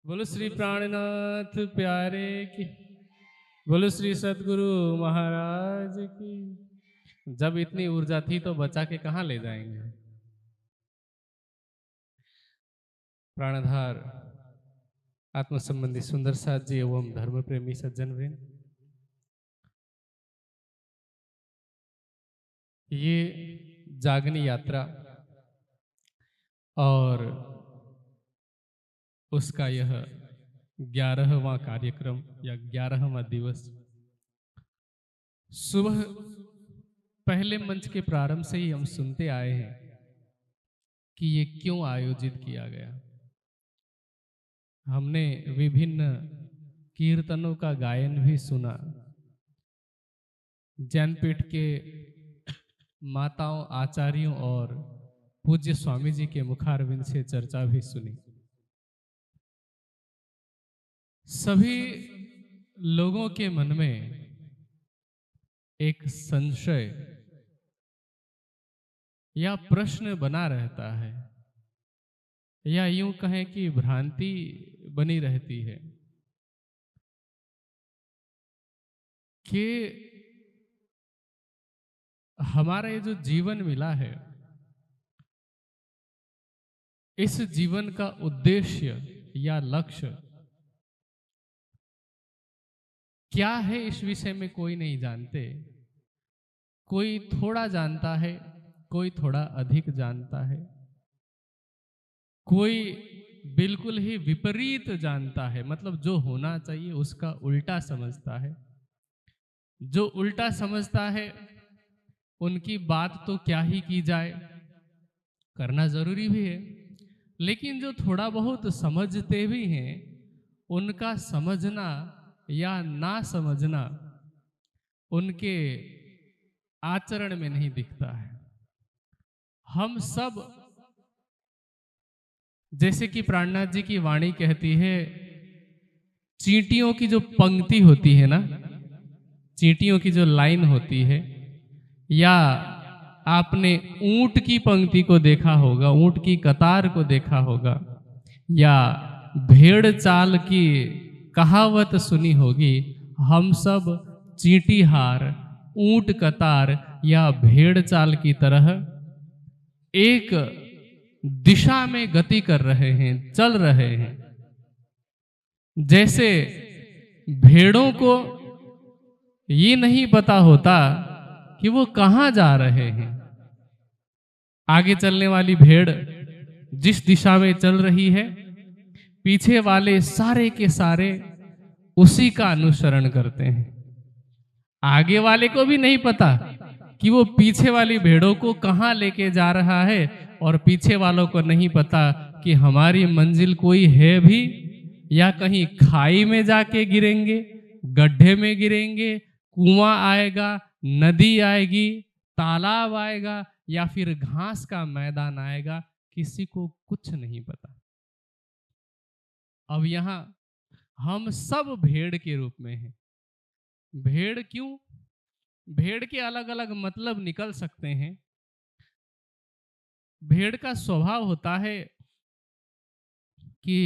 बोलो श्री प्राणनाथ प्यारे की, बोलो श्री सतगुरु महाराज की। जब इतनी ऊर्जा थी तो बचा के कहाँ ले जाएंगे। प्राणधार आत्म संबंधी सुंदर साथ जी एवं धर्म प्रेमी सज्जन वृंद, ये जागनी यात्रा और उसका यह 11वां कार्यक्रम या 11वां दिवस सुबह पहले मंच के प्रारंभ से ही हम सुनते आए हैं कि ये क्यों आयोजित किया गया। हमने विभिन्न कीर्तनों का गायन भी सुना, ज्ञानपीठ के माताओं आचार्यों और पूज्य स्वामी जी के मुखारविंद से चर्चा भी सुनी। सभी लोगों के मन में एक संशय या प्रश्न बना रहता है, या यूं कहें कि भ्रांति बनी रहती है कि हमारा ये जो जीवन मिला है, इस जीवन का उद्देश्य या लक्ष्य क्या है, इस विषय में कोई नहीं जानते। कोई थोड़ा जानता है, कोई थोड़ा अधिक जानता है, कोई बिल्कुल ही विपरीत जानता है, मतलब जो होना चाहिए उसका उल्टा समझता है। जो उल्टा समझता है उनकी बात तो क्या ही की जाए, करना जरूरी भी है, लेकिन जो थोड़ा बहुत समझते भी हैं उनका समझना या ना समझना उनके आचरण में नहीं दिखता है। हम सब, जैसे कि प्राणनाथ जी की वाणी कहती है, चींटियों की जो पंक्ति होती है ना, चींटियों की जो लाइन होती है, या आपने ऊंट की पंक्ति को देखा होगा, ऊंट की कतार को देखा होगा, या भेड़ चाल की कहावत सुनी होगी, हम सब चींटीहार, ऊंट कतार या भेड़ चाल की तरह एक दिशा में गति कर रहे हैं, चल रहे हैं। जैसे भेड़ों को ये नहीं पता होता कि वो कहां जा रहे हैं। आगे चलने वाली भेड़ जिस दिशा में चल रही है, पीछे वाले सारे के सारे उसी का अनुसरण करते हैं। आगे वाले को भी नहीं पता कि वो पीछे वाली भेड़ों को कहां लेके जा रहा है, और पीछे वालों को नहीं पता कि हमारी मंजिल कोई है भी, या कहीं खाई में जाके गिरेंगे, गड्ढे में गिरेंगे, कुआं आएगा, नदी आएगी, तालाब आएगा, या फिर घास का मैदान आएगा, किसी को कुछ नहीं पता। अब यहां हम सब भेड़ के रूप में हैं। भेड़ क्यों? भेड़ के अलग अलग मतलब निकल सकते हैं। भेड़ का स्वभाव होता है कि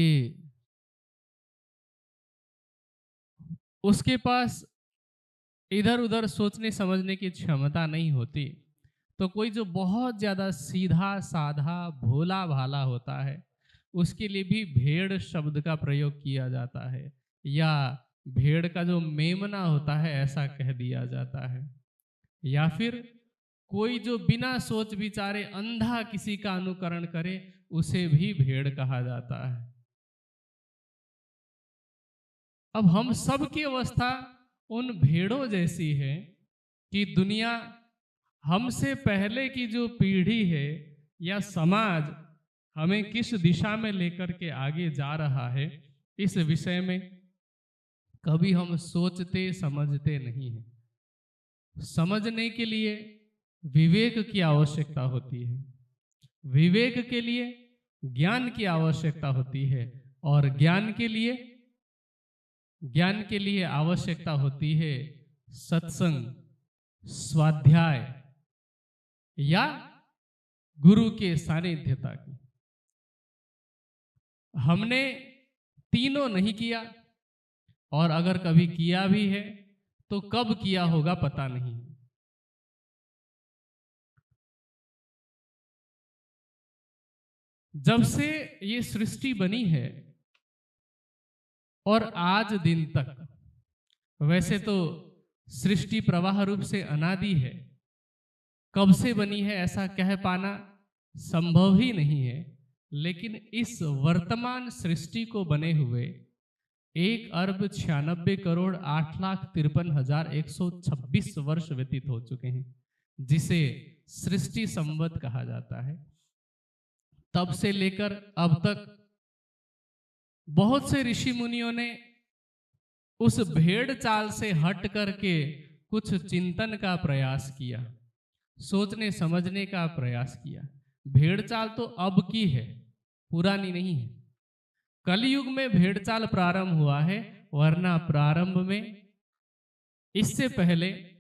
उसके पास इधर उधर सोचने समझने की क्षमता नहीं होती, तो कोई जो बहुत ज्यादा सीधा साधा भोला भाला होता है, उसके लिए भी भेड़ शब्द का प्रयोग किया जाता है, या भेड़ का जो मेमना होता है ऐसा कह दिया जाता है, या फिर कोई जो बिना सोच विचारे अंधा किसी का अनुकरण करे, उसे भी भेड़ कहा जाता है। अब हम सब की अवस्था उन भेड़ों जैसी है कि दुनिया हमसे पहले की जो पीढ़ी है या समाज हमें किस दिशा में लेकर के आगे जा रहा है, इस विषय में कभी हम सोचते समझते नहीं हैं। समझने के लिए विवेक की आवश्यकता होती है, विवेक के लिए ज्ञान की आवश्यकता होती है, और ज्ञान के लिए आवश्यकता होती है सत्संग, स्वाध्याय या गुरु के सानिध्यता की। हमने तीनों नहीं किया, और अगर कभी किया भी है तो कब किया होगा पता नहीं। जब से ये सृष्टि बनी है और आज दिन तक, वैसे तो सृष्टि प्रवाह रूप से अनादि है, कब से बनी है ऐसा कह पाना संभव ही नहीं है। लेकिन इस वर्तमान सृष्टि को बने हुए 1,96,8,53,126 वर्ष व्यतीत हो चुके हैं, जिसे सृष्टि संवत कहा जाता है। तब से लेकर अब तक बहुत से ऋषि मुनियों ने उस भेड़ चाल से हट करके कुछ चिंतन का प्रयास किया, सोचने समझने का प्रयास किया। भेड़ चाल तो अब की है, पुरानी नहीं है। कलयुग में भेड़ चाल प्रारंभ हुआ है, वरना प्रारंभ में इससे पहले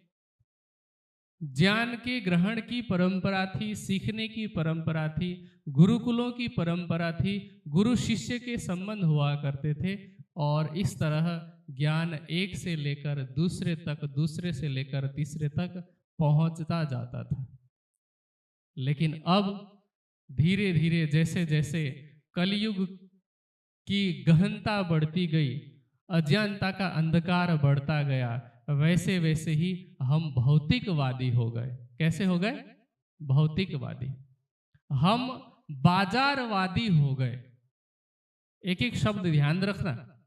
ज्ञान के ग्रहण की परंपरा थी, सीखने की परंपरा थी, गुरुकुलों की परंपरा थी, गुरु शिष्य के संबंध हुआ करते थे, और इस तरह ज्ञान एक से लेकर दूसरे तक, दूसरे से लेकर तीसरे तक पहुंचता जाता था। लेकिन अब धीरे धीरे जैसे जैसे कलयुग की गहनता बढ़ती गई, अज्ञानता का अंधकार बढ़ता गया, वैसे वैसे ही हम भौतिकवादी हो गए। कैसे हो गए? भौतिकवादी। हम बाजारवादी हो गए। एक एक शब्द ध्यान रखना।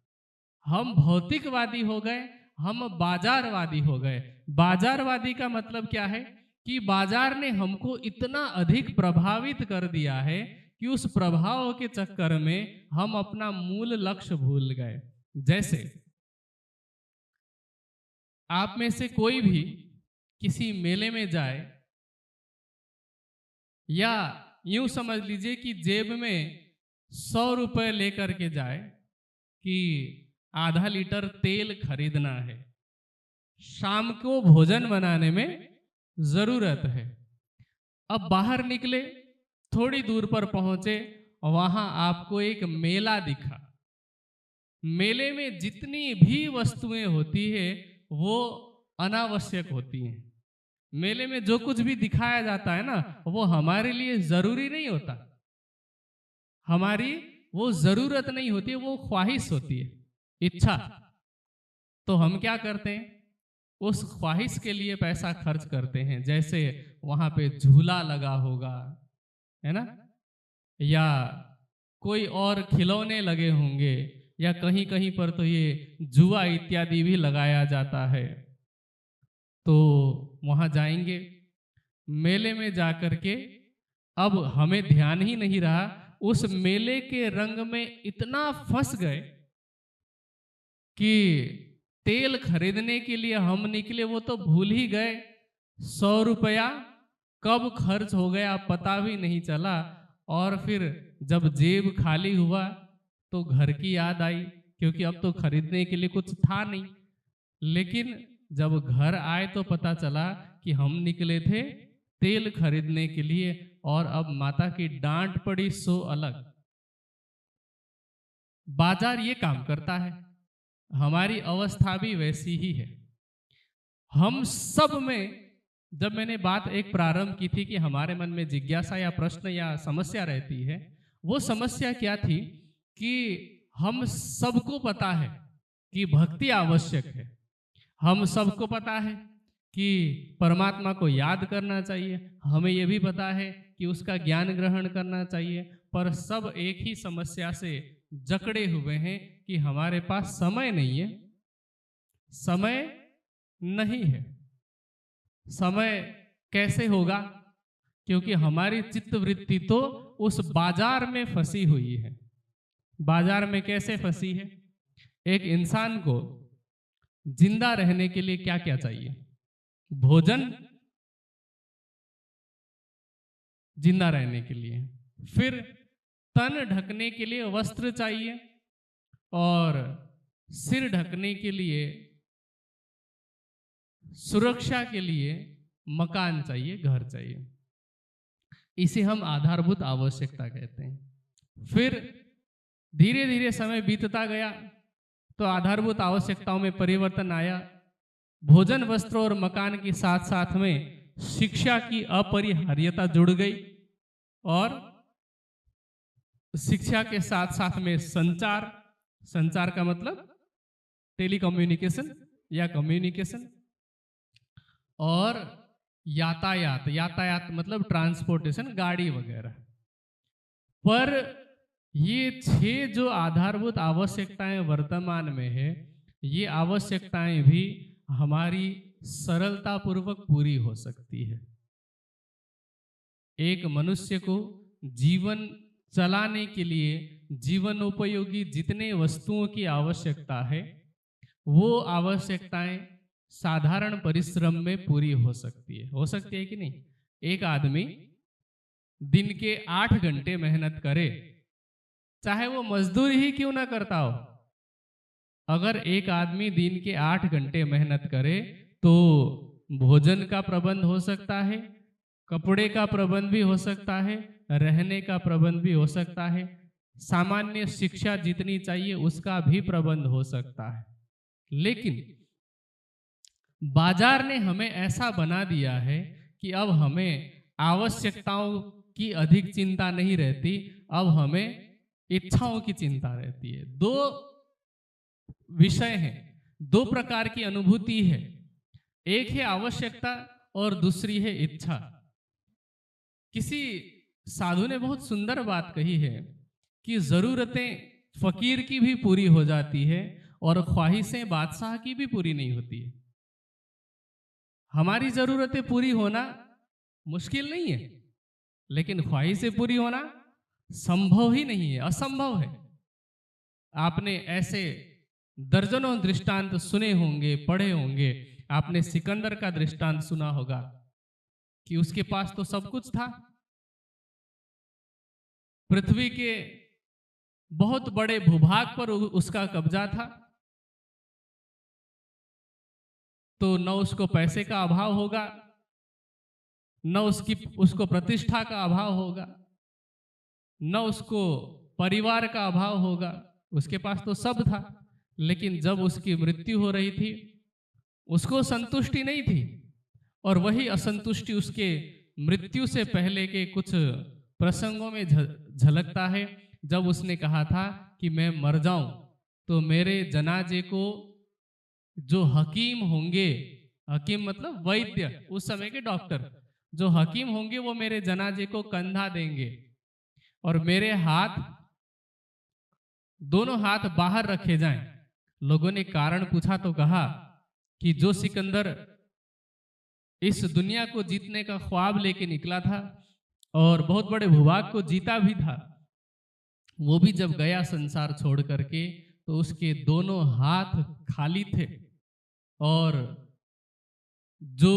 हम भौतिकवादी हो गए, हम बाजारवादी हो गए। बाजारवादी का मतलब क्या है कि बाजार ने हमको इतना अधिक प्रभावित कर दिया है कि उस प्रभाव के चक्कर में हम अपना मूल लक्ष्य भूल गए। जैसे आप में से कोई भी किसी मेले में जाए, या यूं समझ लीजिए कि जेब में 100 रुपए लेकर के जाए कि आधा लीटर तेल खरीदना है, शाम को भोजन बनाने में जरूरत है। अब बाहर निकले, थोड़ी दूर पर पहुंचे, वहां आपको एक मेला दिखा। मेले में जितनी भी वस्तुएं होती है वो अनावश्यक होती हैं। मेले में जो कुछ भी दिखाया जाता है ना, वो हमारे लिए जरूरी नहीं होता, हमारी वो जरूरत नहीं होती, वो ख्वाहिश होती है, इच्छा। तो हम क्या करते हैं? उस ख्वाहिश के लिए पैसा खर्च करते हैं। जैसे वहां पे झूला लगा होगा, है ना, या कोई और खिलौने लगे होंगे, या कहीं कहीं पर तो ये जुआ इत्यादि भी लगाया जाता है। तो वहां जाएंगे, मेले में जाकर के अब हमें ध्यान ही नहीं रहा, उस मेले के रंग में इतना फंस गए कि तेल खरीदने के लिए हम निकले, वो तो भूल ही गए 100 रुपया कब खर्च हो गया पता भी नहीं चला। और फिर जब जेब खाली हुआ तो घर की याद आई, क्योंकि अब तो खरीदने के लिए कुछ था नहीं। लेकिन जब घर आए तो पता चला कि हम निकले थे तेल खरीदने के लिए, और अब माता की डांट पड़ी सो अलग। बाजार ये काम करता है, हमारी अवस्था भी वैसी ही है। हम सब में, जब मैंने बात एक प्रारंभ की थी कि हमारे मन में जिज्ञासा या प्रश्न या समस्या रहती है, वो समस्या क्या थी कि हम सबको पता है कि भक्ति आवश्यक है, हम सबको पता है कि परमात्मा को याद करना चाहिए, हमें यह भी पता है कि उसका ज्ञान ग्रहण करना चाहिए, पर सब एक ही समस्या से जकड़े हुए हैं कि हमारे पास समय नहीं है। समय नहीं है। समय कैसे होगा? क्योंकि हमारी चित्तवृत्ति तो उस बाजार में फंसी हुई है। बाजार में कैसे फंसी है? एक इंसान को जिंदा रहने के लिए क्या क्या चाहिए? भोजन, जिंदा रहने के लिए, फिर तन ढकने के लिए वस्त्र चाहिए, और सिर ढकने के लिए, सुरक्षा के लिए मकान चाहिए, घर चाहिए। इसे हम आधारभूत आवश्यकता कहते हैं। फिर धीरे धीरे समय बीतता गया तो आधारभूत आवश्यकताओं में परिवर्तन आया। भोजन, वस्त्र और मकान के साथ साथ में शिक्षा की अपरिहार्यता जुड़ गई और शिक्षा के साथ साथ में संचार, संचार का मतलब टेलीकम्युनिकेशन या कम्युनिकेशन, और यातायात, यातायात मतलब ट्रांसपोर्टेशन, गाड़ी वगैरह। पर ये 6 जो आधारभूत आवश्यकताएं वर्तमान में है, ये आवश्यकताएं भी हमारी सरलता पूर्वक पूरी हो सकती है। एक मनुष्य को जीवन चलाने के लिए जीवन उपयोगी जितने वस्तुओं की आवश्यकता है, वो आवश्यकताएं साधारण परिश्रम में पूरी हो सकती है कि नहीं? एक आदमी दिन के 8 घंटे मेहनत करे, चाहे वो मजदूरी ही क्यों ना करता हो, अगर एक आदमी दिन के 8 घंटे मेहनत करे तो भोजन का प्रबंध हो सकता है, कपड़े का प्रबंध भी हो सकता है, रहने का प्रबंध भी हो सकता है, सामान्य शिक्षा जितनी चाहिए उसका भी प्रबंध हो सकता है। लेकिन बाजार ने हमें ऐसा बना दिया है कि अब हमें आवश्यकताओं की अधिक चिंता नहीं रहती, अब हमें इच्छाओं की चिंता रहती है। 2 विषय हैं, 2 प्रकार की अनुभूति है, एक है आवश्यकता और दूसरी है इच्छा। किसी साधु ने बहुत सुंदर बात कही है कि जरूरतें फकीर की भी पूरी हो जाती है और ख्वाहिशें बादशाह की भी पूरी नहीं होती है। हमारी जरूरतें पूरी होना मुश्किल नहीं है, लेकिन ख्वाहिशें पूरी होना संभव ही नहीं है, असंभव है। आपने ऐसे दर्जनों दृष्टांत सुने होंगे, पढ़े होंगे। आपने सिकंदर का दृष्टांत सुना होगा कि उसके पास तो सब कुछ था, पृथ्वी के बहुत बड़े भूभाग पर उसका कब्जा था, तो न उसको पैसे का अभाव होगा, न उसको प्रतिष्ठा का अभाव होगा, न उसको परिवार का अभाव होगा, उसके पास तो सब था। लेकिन जब उसकी मृत्यु हो रही थी, उसको संतुष्टि नहीं थी, और वही असंतुष्टि उसके मृत्यु से पहले के कुछ प्रसंगों में झलकता है, जब उसने कहा था कि मैं मर जाऊं तो मेरे जनाजे को जो हकीम होंगे, हकीम मतलब वैद्य, उस समय के डॉक्टर, जो हकीम होंगे वो मेरे जनाजे को कंधा देंगे और मेरे दोनों हाथ बाहर रखे जाएं। लोगों ने कारण पूछा तो कहा कि जो सिकंदर इस दुनिया को जीतने का ख्वाब लेके निकला था और बहुत बड़े भूभाग को जीता भी था, वो भी जब गया संसार छोड़ करके तो उसके दोनों हाथ खाली थे। और जो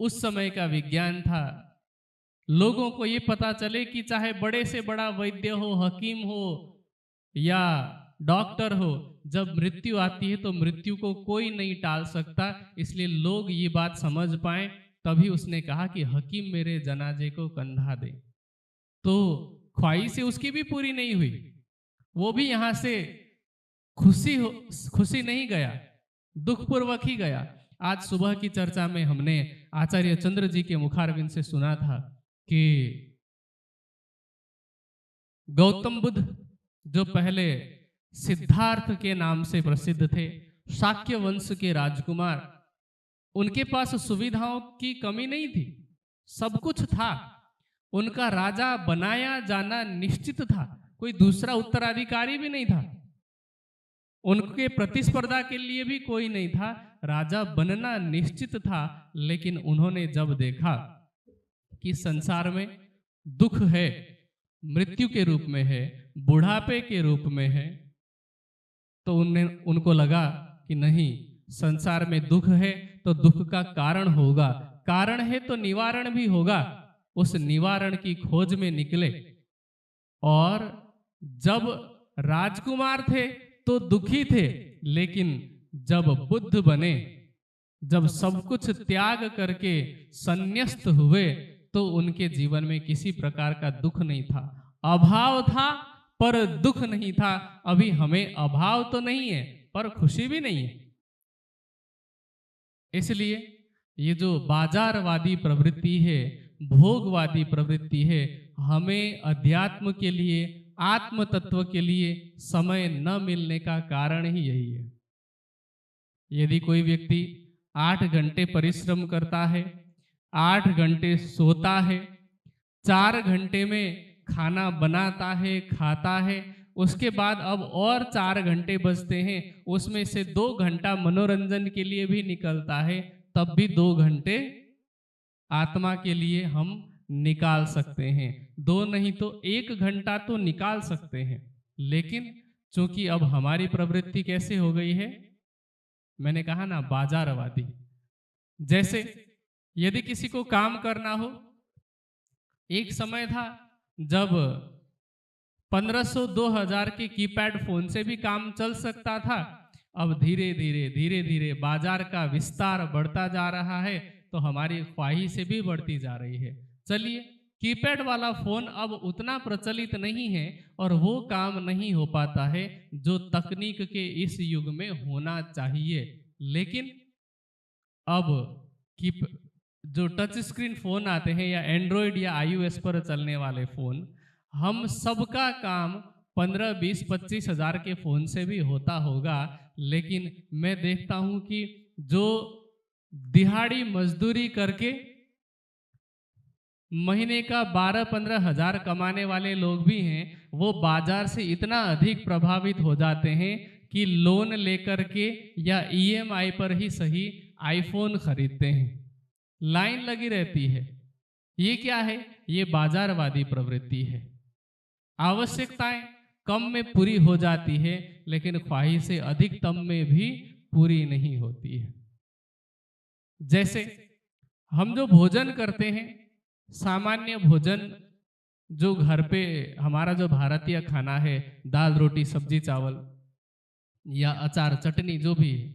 उस समय का विज्ञान था, लोगों को ये पता चले कि चाहे बड़े से बड़ा वैद्य हो, हकीम हो या डॉक्टर हो, जब मृत्यु आती है तो मृत्यु को कोई नहीं टाल सकता, इसलिए लोग ये बात समझ पाए, तभी उसने कहा कि हकीम मेरे जनाजे को कंधा दे। तो ख्वाहिशें उसकी भी पूरी नहीं हुई, वो भी यहां से खुशी नहीं गया, दुखपूर्वक ही गया। आज सुबह की चर्चा में हमने आचार्य चंद्र जी के मुखारविंद से सुना था कि गौतम बुद्ध जो पहले सिद्धार्थ के नाम से प्रसिद्ध थे, शाक्य वंश के राजकुमार, उनके पास सुविधाओं की कमी नहीं थी, सब कुछ था, उनका राजा बनाया जाना निश्चित था, कोई दूसरा उत्तराधिकारी भी नहीं था, उनके प्रतिस्पर्धा के लिए भी कोई नहीं था, राजा बनना निश्चित था। लेकिन उन्होंने जब देखा कि संसार में दुख है, मृत्यु के रूप में है, बुढ़ापे के रूप में है, तो उनको लगा कि नहीं, संसार में दुख है तो दुख का कारण होगा, कारण है तो निवारण भी होगा। उस निवारण की खोज में निकले, और जब राजकुमार थे तो दुखी थे, लेकिन जब बुद्ध बने, जब सब कुछ त्याग करके संन्यस्त हुए, तो उनके जीवन में किसी प्रकार का दुख नहीं था, अभाव था पर दुख नहीं था, अभी हमें अभाव तो नहीं है पर खुशी भी नहीं है। इसलिए ये जो बाजारवादी प्रवृत्ति है, भोगवादी प्रवृत्ति है, हमें अध्यात्म के लिए, आत्म तत्व के लिए समय न मिलने का कारण ही यही है। यदि कोई व्यक्ति 8 घंटे परिश्रम करता है, 8 घंटे सोता है, 4 घंटे में खाना बनाता है, खाता है, उसके बाद अब और 4 घंटे बचते हैं, उसमें से 2 घंटा मनोरंजन के लिए भी निकलता है, तब भी 2 घंटे आत्मा के लिए हम निकाल सकते हैं। 2 नहीं तो 1 घंटा तो निकाल सकते हैं। लेकिन चूंकि अब हमारी प्रवृत्ति कैसे हो गई है, मैंने कहा ना, बाजारवादी। जैसे यदि किसी को काम करना हो, एक समय था जब 1500-2000 के कीपैड फोन से भी काम चल सकता था। अब धीरे धीरे बाजार का विस्तार बढ़ता जा रहा है, तो हमारी ख्वाहिशें भी बढ़ती जा रही है। चलिए, कीपैड वाला फोन अब उतना प्रचलित नहीं है और वो काम नहीं हो पाता है जो तकनीक के इस युग में होना चाहिए। लेकिन अब कीप जो टच स्क्रीन फोन आते हैं या एंड्रॉयड या iOS पर चलने वाले फोन, हम सबका काम 15, 20, 25 हजार के फोन से भी होता होगा। लेकिन मैं देखता हूं कि जो दिहाड़ी मजदूरी करके महीने का 12-15 हजार कमाने वाले लोग भी हैं, वो बाजार से इतना अधिक प्रभावित हो जाते हैं कि लोन लेकर के या EMI पर ही सही आईफोन खरीदते हैं। लाइन लगी रहती है। ये क्या है? ये बाजारवादी प्रवृत्ति है। आवश्यकताएं कम में पूरी हो जाती है, लेकिन ख्वाहिशें अधिकतम में भी पूरी नहीं होती है। जैसे हम जो भोजन करते हैं, सामान्य भोजन जो घर पे हमारा जो भारतीय खाना है, दाल रोटी सब्जी चावल या अचार चटनी जो भी है,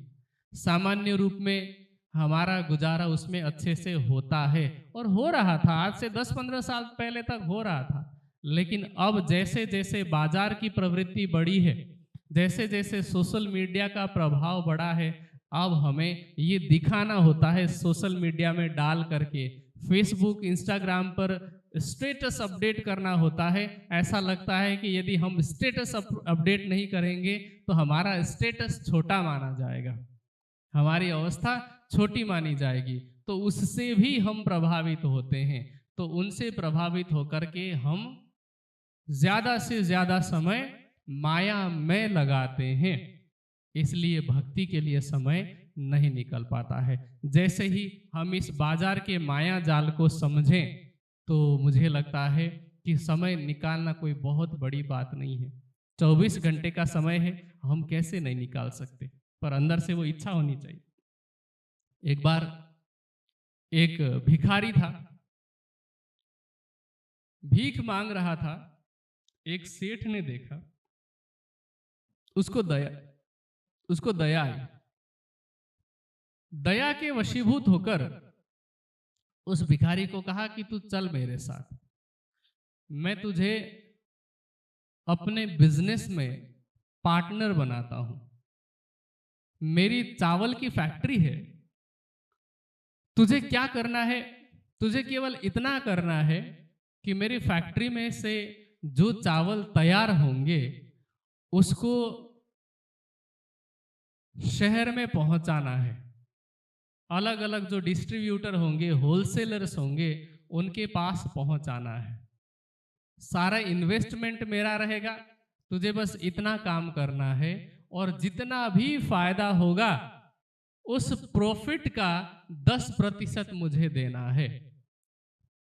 सामान्य रूप में हमारा गुजारा उसमें अच्छे से होता है और हो रहा था। आज से 10-15 साल पहले तक हो रहा था। लेकिन अब जैसे जैसे बाजार की प्रवृत्ति बढ़ी है, जैसे जैसे सोशल मीडिया का प्रभाव बढ़ा है, अब हमें ये दिखाना होता है सोशल मीडिया में डाल करके, फेसबुक इंस्टाग्राम पर स्टेटस अपडेट करना होता है। ऐसा लगता है कि यदि हम स्टेटस अपडेट नहीं करेंगे तो हमारा स्टेटस छोटा माना जाएगा, हमारी अवस्था छोटी मानी जाएगी। तो उससे भी हम प्रभावित होते हैं। तो उनसे प्रभावित होकर के हम ज्यादा से ज्यादा समय माया में लगाते हैं, इसलिए भक्ति के लिए समय नहीं निकल पाता है। जैसे ही हम इस बाजार के माया जाल को समझें, तो मुझे लगता है कि समय निकालना कोई बहुत बड़ी बात नहीं है। 24 घंटे का समय है, हम कैसे नहीं निकाल सकते, पर अंदर से वो इच्छा होनी चाहिए। एक बार एक भिखारी था, भीख मांग रहा था। एक सेठ ने देखा, उसको दया आई। दया के वशीभूत होकर उस भिखारी को कहा कि तू चल मेरे साथ, मैं तुझे अपने बिजनेस में पार्टनर बनाता हूं। मेरी चावल की फैक्ट्री है, तुझे क्या करना है? तुझे केवल इतना करना है कि मेरी फैक्ट्री में से जो चावल तैयार होंगे उसको शहर में पहुंचाना है। अलग अलग जो डिस्ट्रीब्यूटर होंगे, होलसेलर्स होंगे, उनके पास पहुंचाना है। सारा इन्वेस्टमेंट मेरा रहेगा, तुझे बस इतना काम करना है और जितना भी फायदा होगा उस प्रॉफिट का 10% मुझे देना है।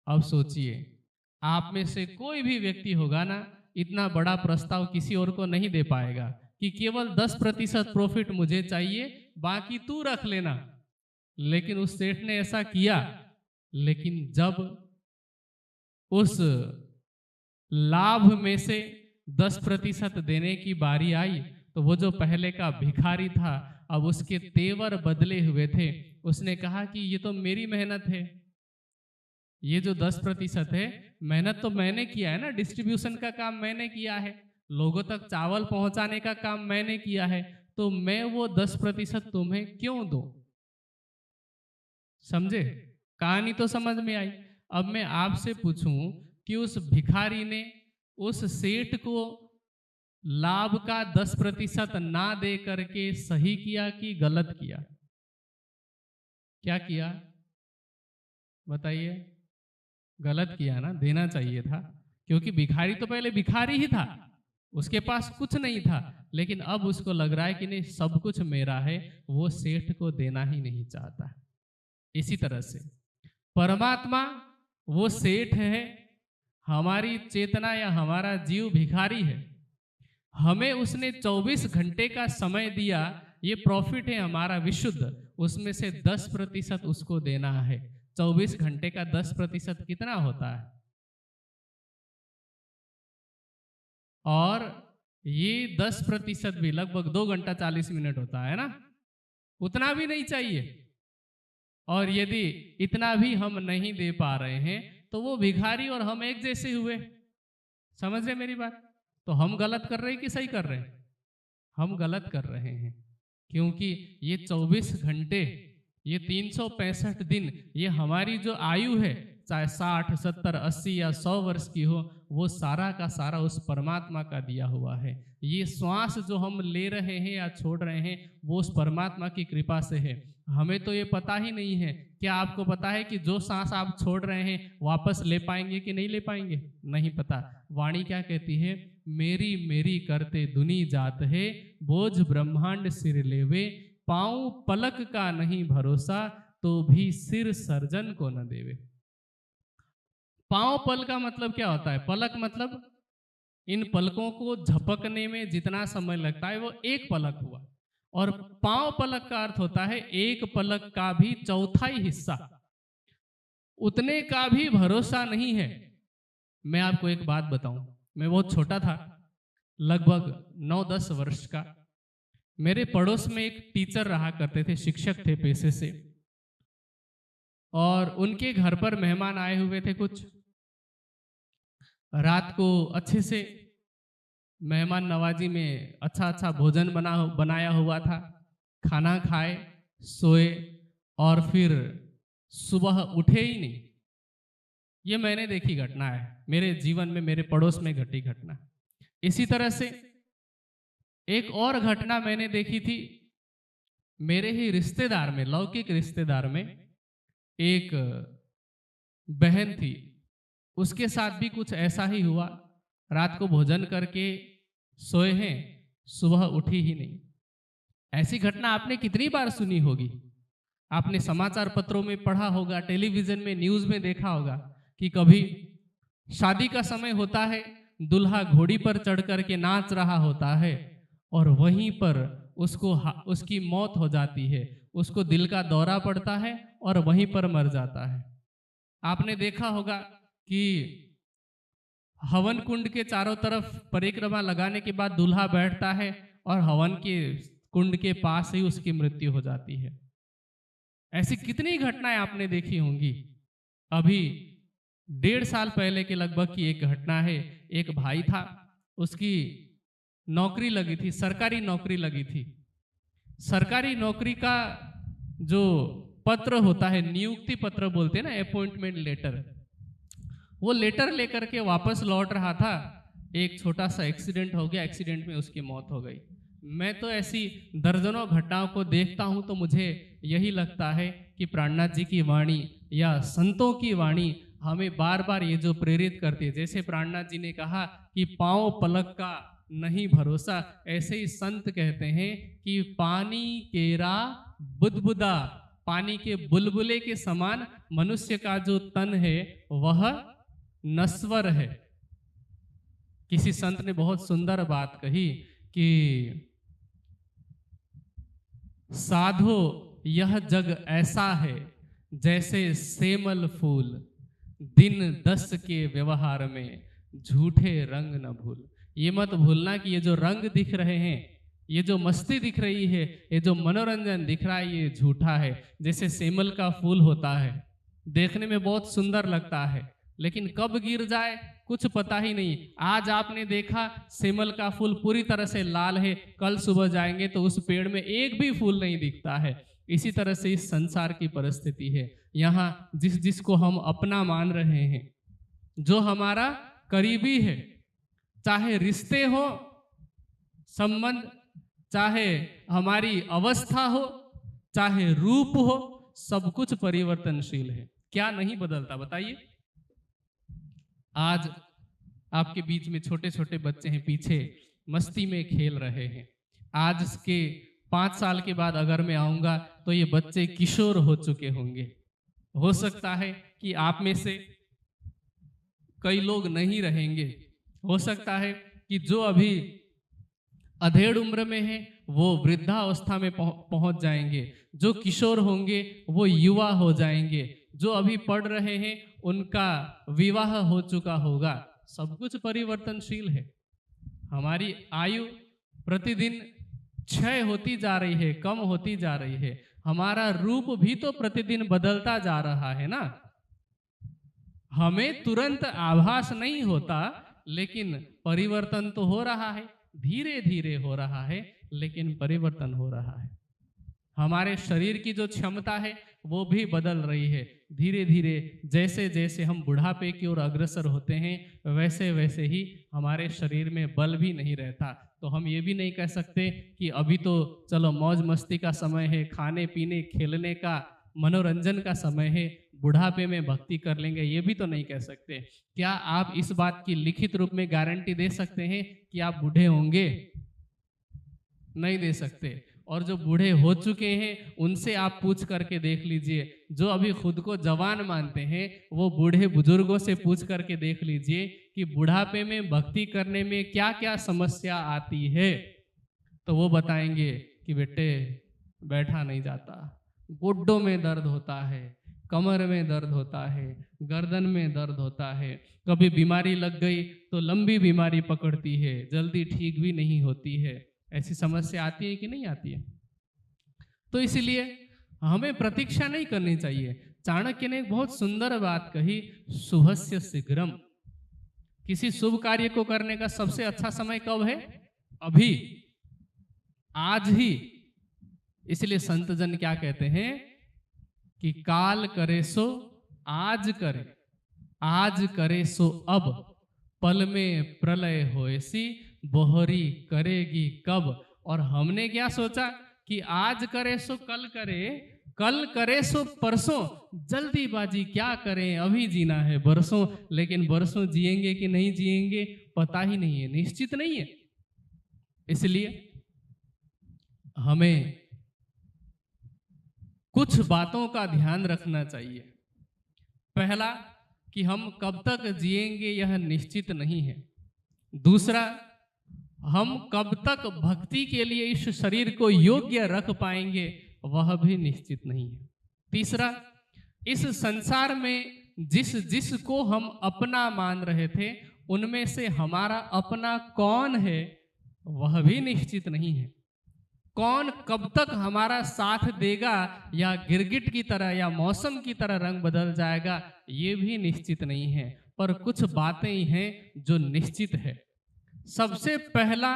अब सोचिए, आप में से कोई भी व्यक्ति होगा ना, इतना बड़ा प्रस्ताव किसी और को नहीं दे पाएगा कि केवल 10% प्रॉफिट मुझे चाहिए, बाकी तू रख लेना। लेकिन उस सेठ ने ऐसा किया। लेकिन जब उस लाभ में से 10% देने की बारी आई, तो वो जो पहले का भिखारी था, अब उसके तेवर बदले हुए थे। उसने कहा कि ये तो मेरी मेहनत है, ये जो 10% है, मेहनत तो मैंने किया है ना, डिस्ट्रीब्यूशन का काम मैंने किया है, लोगों तक चावल पहुंचाने का काम मैंने किया है, तो मैं वो 10% तुम्हें क्यों दूं? समझे? कहानी तो समझ में आई। अब मैं आपसे पूछूं कि उस भिखारी ने उस सेठ को लाभ का 10% ना दे करके सही किया कि गलत किया? क्या किया बताइए? गलत किया ना, देना चाहिए था। क्योंकि भिखारी तो पहले भिखारी ही था, उसके पास कुछ नहीं था, लेकिन अब उसको लग रहा है कि नहीं सब कुछ मेरा है, वो सेठ को देना ही नहीं चाहता। इसी तरह से परमात्मा वो सेठ है, हमारी चेतना या हमारा जीव भिखारी है। हमें उसने 24 घंटे का समय दिया, ये प्रॉफिट है हमारा विशुद्ध, उसमें से 10% उसको देना है। 24 घंटे का 10% कितना होता है? और ये 10% भी लगभग 2 घंटा 40 मिनट होता है ना, उतना भी नहीं चाहिए। और यदि इतना भी हम नहीं दे पा रहे हैं तो वो भिखारी और हम एक जैसे हुए। समझ रहे मेरी बात? तो हम गलत कर रहे हैं कि सही कर रहे हैं? हम गलत कर रहे हैं, क्योंकि ये 24 घंटे, ये 365 दिन, ये हमारी जो आयु है, चाहे 60, 70, 80 या 100 वर्ष की हो, वो सारा का सारा उस परमात्मा का दिया हुआ है। ये श्वास जो हम ले रहे हैं या छोड़ रहे हैं, वो उस परमात्मा की कृपा से है। हमें तो ये पता ही नहीं है। क्या आपको पता है कि जो सांस आप छोड़ रहे हैं वापस ले पाएंगे कि नहीं ले पाएंगे? नहीं पता। वाणी क्या कहती है? मेरी मेरी करते दुनी जात है, बोझ ब्रह्मांड सिर लेवे, पाऊं पलक का नहीं भरोसा, तो भी सिर सर्जन को न देवे। पांव पल का मतलब क्या होता है? पलक मतलब इन पलकों को झपकने में जितना समय लगता है वो एक पलक हुआ, और पांव पलक का अर्थ होता है एक पलक का भी चौथाई हिस्सा, उतने का भी भरोसा नहीं है। मैं आपको एक बात बताऊं, मैं बहुत छोटा था, लगभग 9-10 वर्ष का। मेरे पड़ोस में एक टीचर रहा करते थे, शिक्षक थे पेशे से, और उनके घर पर मेहमान आए हुए थे कुछ। रात को अच्छे से मेहमान नवाजी में अच्छा अच्छा भोजन बनाया हुआ था। खाना खाए, सोए, और फिर सुबह उठे ही नहीं। ये मैंने देखी घटना है, मेरे जीवन में, मेरे पड़ोस में घटी घटना। इसी तरह से एक और घटना मैंने देखी थी, मेरे ही रिश्तेदार में, लौकिक रिश्तेदार में एक बहन थी, उसके साथ भी कुछ ऐसा ही हुआ। रात को भोजन करके सोए हैं, सुबह उठी ही नहीं। ऐसी घटना आपने कितनी बार सुनी होगी? आपने समाचार पत्रों में पढ़ा होगा, टेलीविजन में, न्यूज में देखा होगा कि कभी शादी का समय होता है, दुल्हा घोड़ी पर चढ़ करके नाच रहा होता है, और वहीं पर उसकी मौत हो जाती है, उसको दिल का दौरा पड़ता है और वहीं पर मर जाता है। आपने देखा होगा कि हवन कुंड के चारों तरफ परिक्रमा लगाने के बाद दूल्हा बैठता है और हवन के कुंड के पास ही उसकी मृत्यु हो जाती है। ऐसी कितनी घटनाएं आपने देखी होंगी। अभी 1.5 साल पहले के लगभग की एक घटना है। एक भाई था, उसकी नौकरी लगी थी, सरकारी नौकरी लगी थी। सरकारी नौकरी का जो पत्र होता है, नियुक्ति पत्र बोलते हैं ना, अपॉइंटमेंट लेटर, वो लेटर लेकर के वापस लौट रहा था, एक छोटा सा एक्सीडेंट हो गया, एक्सीडेंट में उसकी मौत हो गई। मैं तो ऐसी दर्जनों घटनाओं को देखता हूं तो मुझे यही लगता है कि प्राणनाथ जी की वाणी या संतों की वाणी हमें बार बार ये जो प्रेरित करती है, जैसे प्राणनाथ जी ने कहा कि पांव पलक का नहीं भरोसा, ऐसे ही संत कहते हैं कि पानी केरा बुदबुदा, पानी के बुलबुले के समान मनुष्य का जो तन है वह नश्वर है। किसी संत ने बहुत सुंदर बात कही कि साधो यह जग ऐसा है जैसे सेमल फूल, दिन 10 के व्यवहार में झूठे रंग न भूल। ये मत भूलना कि ये जो रंग दिख रहे हैं, ये जो मस्ती दिख रही है, ये जो मनोरंजन दिख रहा है, ये झूठा है। जैसे सेमल का फूल होता है, देखने में बहुत सुंदर लगता है, लेकिन कब गिर जाए कुछ पता ही नहीं। आज आपने देखा सेमल का फूल पूरी तरह से लाल है, कल सुबह जाएंगे तो उस पेड़ में एक भी फूल नहीं दिखता है। इसी तरह से इस संसार की परिस्थिति है। यहाँ जिस जिसको हम अपना मान रहे हैं, जो हमारा करीबी है, चाहे रिश्ते हो, संबंध, चाहे हमारी अवस्था हो, चाहे रूप हो, सब कुछ परिवर्तनशील है। क्या नहीं बदलता बताइए। आज आपके बीच में छोटे छोटे बच्चे हैं, पीछे मस्ती में खेल रहे हैं। आज के 5 साल के बाद अगर मैं आऊंगा तो ये बच्चे किशोर हो चुके होंगे। हो सकता है कि आप में से कई लोग नहीं रहेंगे। हो सकता है कि जो अभी अधेड़ उम्र में है वो वृद्धावस्था में पहुंच जाएंगे। जो किशोर होंगे वो युवा हो जाएंगे। जो अभी पढ़ रहे हैं उनका विवाह हो चुका होगा। सब कुछ परिवर्तनशील है। हमारी आयु प्रतिदिन क्षय होती जा रही है, कम होती जा रही है। हमारा रूप भी तो प्रतिदिन बदलता जा रहा है ना। हमें तुरंत आभास नहीं होता, लेकिन परिवर्तन तो हो रहा है, धीरे धीरे हो रहा है, लेकिन परिवर्तन हो रहा है। हमारे शरीर की जो क्षमता है वो भी बदल रही है धीरे धीरे। जैसे जैसे हम बुढ़ापे की ओर अग्रसर होते हैं वैसे वैसे ही हमारे शरीर में बल भी नहीं रहता। तो हम ये भी नहीं कह सकते कि अभी तो चलो मौज मस्ती का समय है, खाने पीने खेलने का मनोरंजन का समय है, बुढ़ापे में भक्ति कर लेंगे, ये भी तो नहीं कह सकते। क्या आप इस बात की लिखित रूप में गारंटी दे सकते हैं कि आप बूढ़े होंगे? नहीं दे सकते। और जो बूढ़े हो चुके हैं उनसे आप पूछ करके देख लीजिए। जो अभी खुद को जवान मानते हैं वो बूढ़े बुजुर्गों से पूछ करके देख लीजिए कि बुढ़ापे में भक्ति करने में क्या क्या समस्या आती है। तो वो बताएंगे कि बेटे बैठा नहीं जाता, गोड्डों में दर्द होता है, कमर में दर्द होता है, गर्दन में दर्द होता है, कभी बीमारी लग गई तो लंबी बीमारी पकड़ती है, जल्दी ठीक भी नहीं होती है। ऐसी समस्या आती है कि नहीं आती है? तो इसलिए हमें प्रतीक्षा नहीं करनी चाहिए। चाणक्य ने एक बहुत सुंदर बात कही, शुभस्य शीघ्रम। किसी शुभ कार्य को करने का सबसे अच्छा समय कब है? अभी, आज ही। इसलिए संत जन क्या कहते हैं कि काल करे सो आज करे, आज करे सो अब, पल में प्रलय होएसी, बोहरी करेगी कब। और हमने क्या सोचा कि आज करे सो कल करे, कल करे सो परसों। जल्दीबाजी क्या करें, अभी जीना है बरसों। लेकिन बरसों जिएंगे कि नहीं जिएंगे पता ही नहीं है, निश्चित नहीं है। इसलिए हमें कुछ बातों का ध्यान रखना चाहिए। पहला कि हम कब तक जिएंगे यह निश्चित नहीं है। दूसरा, हम कब तक भक्ति के लिए इस शरीर को योग्य रख पाएंगे वह भी निश्चित नहीं है। तीसरा, इस संसार में जिस जिस को हम अपना मान रहे थे उनमें से हमारा अपना कौन है वह भी निश्चित नहीं है। कौन कब तक हमारा साथ देगा, या गिरगिट की तरह या मौसम की तरह रंग बदल जाएगा, ये भी निश्चित नहीं है। पर कुछ बातें ही हैं जो निश्चित है। सबसे पहला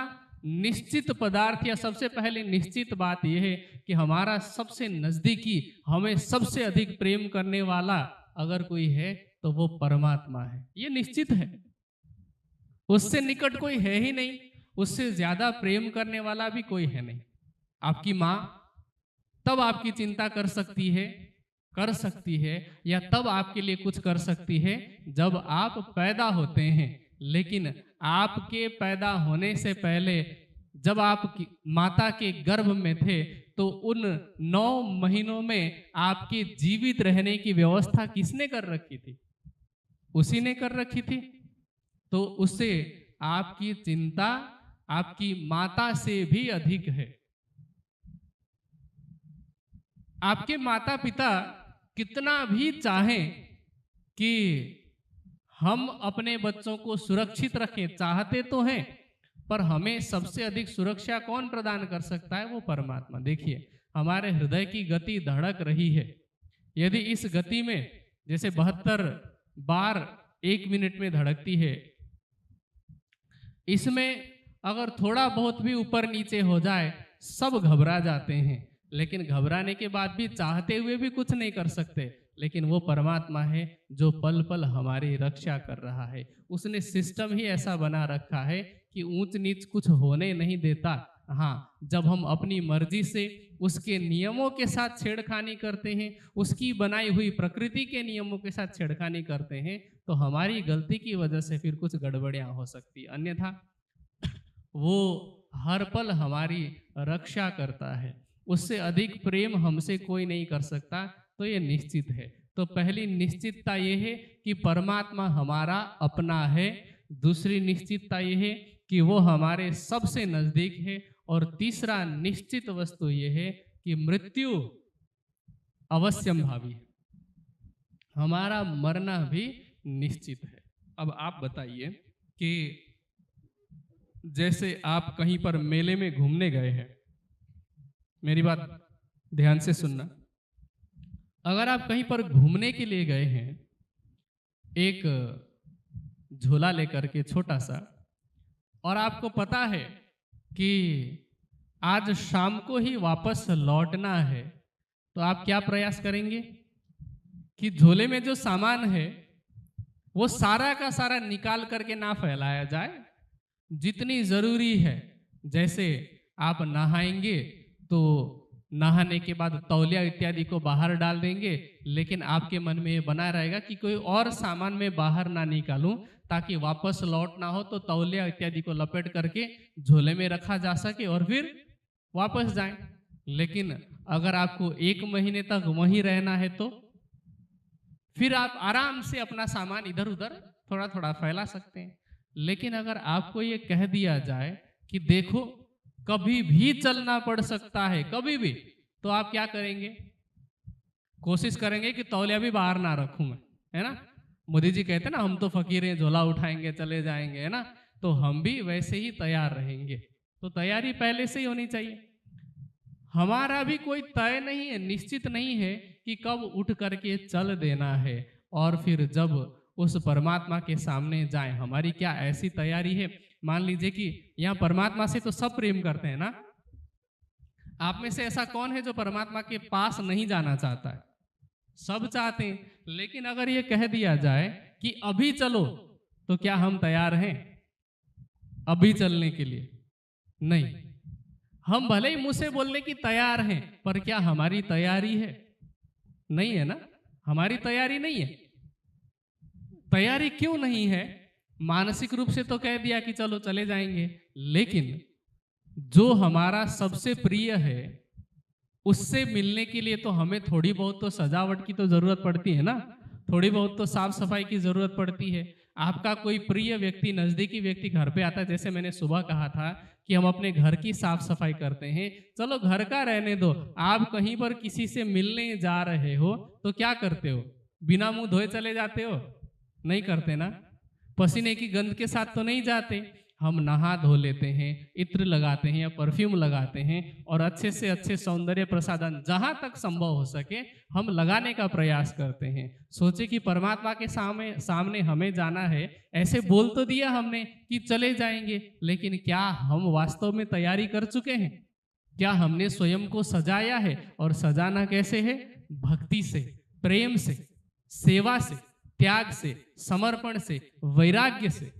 निश्चित पदार्थ या सबसे पहले निश्चित बात यह है कि हमारा सबसे नजदीकी, हमें सबसे अधिक प्रेम करने वाला अगर कोई है तो वो परमात्मा है। ये निश्चित है। उससे निकट कोई है ही नहीं, उससे ज्यादा प्रेम करने वाला भी कोई है नहीं। आपकी माँ तब आपकी चिंता कर सकती है या तब आपके लिए कुछ कर सकती है जब आप पैदा होते हैं। लेकिन आपके पैदा होने से पहले जब आप माता के गर्भ में थे तो उन 9 महीनों में आपके जीवित रहने की व्यवस्था किसने कर रखी थी? उसी ने कर रखी थी। तो उससे आपकी चिंता आपकी माता से भी अधिक है। आपके माता पिता कितना भी चाहें कि हम अपने बच्चों को सुरक्षित रखें, चाहते तो हैं, पर हमें सबसे अधिक सुरक्षा कौन प्रदान कर सकता है? वो परमात्मा। देखिए, हमारे हृदय की गति धड़क रही है। यदि इस गति में जैसे 72 बार 1 मिनट में धड़कती है, इसमें अगर थोड़ा बहुत भी ऊपर नीचे हो जाए सब घबरा जाते हैं, लेकिन घबराने के बाद भी चाहते हुए भी कुछ नहीं कर सकते। लेकिन वो परमात्मा है जो पल पल हमारी रक्षा कर रहा है। उसने सिस्टम ही ऐसा बना रखा है कि ऊंच नीच कुछ होने नहीं देता। हाँ, जब हम अपनी मर्जी से उसके नियमों के साथ छेड़खानी करते हैं, उसकी बनाई हुई प्रकृति के नियमों के साथ छेड़खानी करते हैं, तो हमारी गलती की वजह से फिर कुछ गड़बड़ियां हो सकती। अन्यथा वो हर पल हमारी रक्षा करता है। उससे अधिक प्रेम हमसे कोई नहीं कर सकता, तो ये निश्चित है। तो पहली निश्चितता ये है कि परमात्मा हमारा अपना है। दूसरी निश्चितता ये है कि वो हमारे सबसे नजदीक है। और तीसरा निश्चित वस्तु ये है कि मृत्यु अवश्यम भावी है, हमारा मरना भी निश्चित है। अब आप बताइए कि जैसे आप कहीं पर मेले में घूमने गए हैं, मेरी बात ध्यान से सुनना। अगर आप कहीं पर घूमने के लिए गए हैं, एक झोला लेकर के छोटा सा, और आपको पता है कि आज शाम को ही वापस लौटना है, तो आप क्या प्रयास करेंगे कि झोले में जो सामान है वो सारा का सारा निकाल करके ना फैलाया जाए, जितनी जरूरी है। जैसे आप नहाएंगे तो नहाने के बाद तौलिया इत्यादि को बाहर डाल देंगे, लेकिन आपके मन में ये बना रहेगा कि कोई और सामान में बाहर ना निकालूं, ताकि वापस लौटना हो तो तौलिया इत्यादि को लपेट करके झोले में रखा जा सके और फिर वापस जाएं। लेकिन अगर आपको 1 महीने तक वहीं रहना है तो फिर आप आराम से अपना सामान इधर उधर थोड़ा थोड़ा फैला सकते हैं। लेकिन अगर आपको ये कह दिया जाए कि देखो कभी भी चलना पड़ सकता है, कभी भी, तो आप क्या करेंगे? कोशिश करेंगे कि तौलिया भी बाहर ना रखूं मैं, है ना। मोदी जी कहते हैं ना, हम तो फकीर हैं, झोला उठाएंगे चले जाएंगे, है ना। तो हम भी वैसे ही तैयार रहेंगे। तो तैयारी पहले से ही होनी चाहिए। हमारा भी कोई तय नहीं है, निश्चित नहीं है कि कब उठ करके चल देना है और फिर जब उस परमात्मा के सामने जाएं। हमारी क्या ऐसी तैयारी है? मान लीजिए कि यहाँ परमात्मा से तो सब प्रेम करते हैं ना। आप में से ऐसा कौन है जो परमात्मा के पास नहीं जाना चाहता है? सब चाहते हैं। लेकिन अगर ये कह दिया जाए कि अभी चलो, तो क्या हम तैयार हैं अभी चलने के लिए? नहीं। हम भले ही मुंह से बोलने की तैयार हैं, पर क्या हमारी तैयारी है? नहीं है ना, हमारी तैयारी नहीं है। तैयारी क्यों नहीं है? मानसिक रूप से तो कह दिया कि चलो चले जाएंगे, लेकिन जो हमारा सबसे प्रिय है उससे मिलने के लिए तो हमें थोड़ी बहुत तो सजावट की तो जरूरत पड़ती है ना, थोड़ी बहुत तो साफ सफाई की जरूरत पड़ती है। आपका कोई प्रिय व्यक्ति, नजदीकी व्यक्ति घर पे आता है, जैसे मैंने सुबह कहा था कि हम अपने घर की साफ सफाई करते हैं। चलो घर का रहने दो, आप कहीं पर किसी से मिलने जा रहे हो तो क्या करते हो? बिना मुंह धोए चले जाते हो? नहीं करते ना। पसीने की गंध के साथ तो नहीं जाते। हम नहा धो लेते हैं, इत्र लगाते हैं या परफ्यूम लगाते हैं, और अच्छे से अच्छे सौंदर्य प्रसाधन जहां तक संभव हो सके हम लगाने का प्रयास करते हैं। सोचे कि परमात्मा के सामने हमें जाना है, ऐसे बोल तो दिया हमने कि चले जाएंगे, लेकिन क्या हम वास्तव में तैयारी कर चुके हैं? क्या हमने स्वयं को सजाया है? और सजाना कैसे है? भक्ति से, प्रेम से, सेवा से, त्याग से, समर्पण से, वैराग्य से।